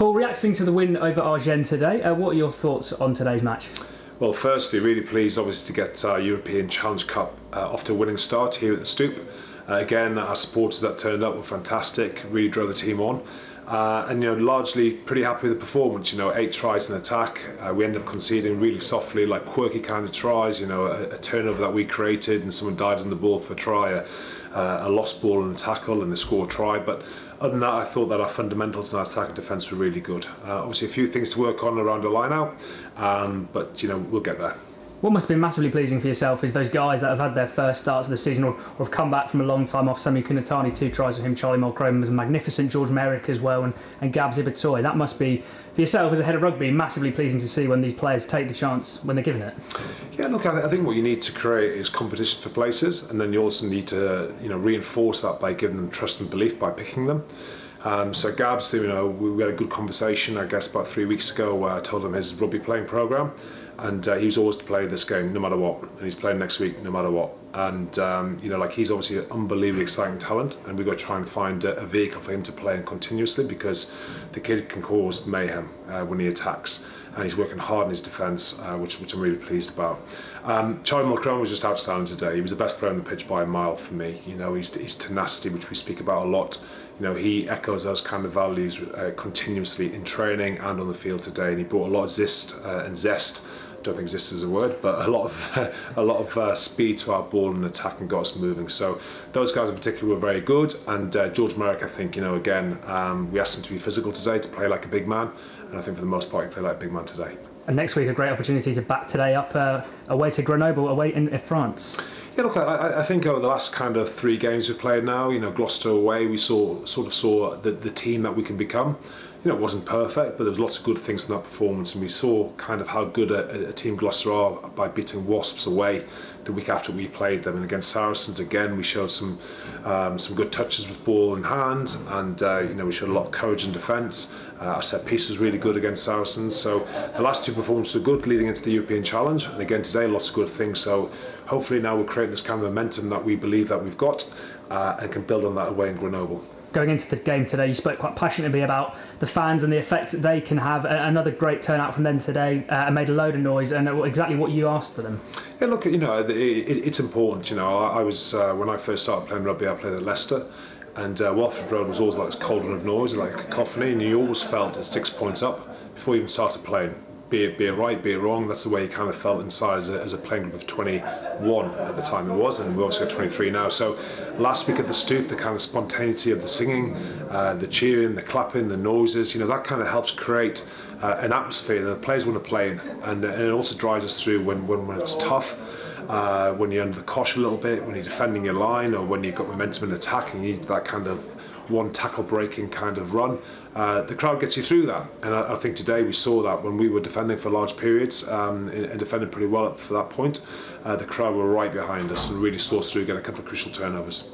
Paul, reacting to the win over Agen today, what are your thoughts on today's match? Well, firstly, really pleased obviously to get our European Challenge Cup off to a winning start here at the Stoop. Again, our supporters that turned up were fantastic, really drove the team on. And largely pretty happy with the performance. 8 tries in attack. We ended up conceding really softly, like quirky kind of tries. A turnover that we created and someone dives on the ball for a try, a lost ball and a tackle, and they score a try. But other than that, I thought that our fundamentals and our attack and defence were really good. Obviously, a few things to work on around the line out, but we'll get there. What must have been massively pleasing for yourself is those guys that have had their first starts of the season or have come back from a long time off. Sami Kunatani, 2 tries for him. Charlie Mulcroman was a magnificent. George Merrick as well, and Gabs Ibatoy. That must be, for yourself as a head of rugby, massively pleasing to see when these players take the chance when they're given it. Yeah, look, I think what you need to create is competition for places, and then you also need to reinforce that by giving them trust and belief by picking them. So Gabs, we had a good conversation, I guess, about 3 weeks ago where I told him his rugby playing programme, and he was always to play this game no matter what, and he's playing next week no matter what. And he's obviously an unbelievably exciting talent, and we've got to try and find a vehicle for him to play in continuously, because the kid can cause mayhem when he attacks, and he's working hard in his defence, which I'm really pleased about. Charlie Mulcroman was just outstanding today. He was the best player on the pitch by a mile for me. His tenacity, which we speak about a lot. He echoes those kind of values continuously in training and on the field today, and he brought a lot of zest and zest. I don't think zest is a word, but a lot of speed to our ball and attack, and got us moving. So those guys in particular were very good. And George Merrick, I think, again, we asked him to be physical today, to play like a big man, and I think for the most part he played like a big man today. And next week a great opportunity to back today up away to Grenoble, away in France. Yeah, look, I think over the last kind of 3 games we've played now, Gloucester away, we sort of saw the team that we can become. It wasn't perfect, but there was lots of good things in that performance, and we saw kind of how good a team Gloucester are by beating Wasps away the week after we played them. And against Saracens, again, we showed some good touches with ball in hand, and we showed a lot of courage in defence. Our set piece was really good against Saracens. So the last 2 performances were good leading into the European Challenge, and again today lots of good things. So hopefully now we're creating this kind of momentum that we believe that we've got, and can build on that away in Grenoble. Going into the game today, you spoke quite passionately about the fans and the effects that they can have. Another great turnout from them today, and made a load of noise, and exactly what you asked for them. Yeah, look, it's important. I was when I first started playing rugby, I played at Leicester, and Walford Road was always like this cauldron of noise, like a cacophony, and you always felt at 6 points up before you even started playing. Be it right, be it wrong, that's the way you kind of felt inside as a playing group of 21 at the time it was, and we've also got 23 now. So last week at the Stoop, the kind of spontaneity of the singing, the cheering, the clapping, the noises, that kind of helps create an atmosphere that the players want to play in, and it also drives us through when it's tough, when you're under the cosh a little bit, when you're defending your line, or when you've got momentum in attack and you need that kind of one tackle breaking kind of run. The crowd gets you through that, and I think today we saw that when we were defending for large periods, and defended pretty well up for that point. The crowd were right behind us and really saw us through, get a couple of crucial turnovers.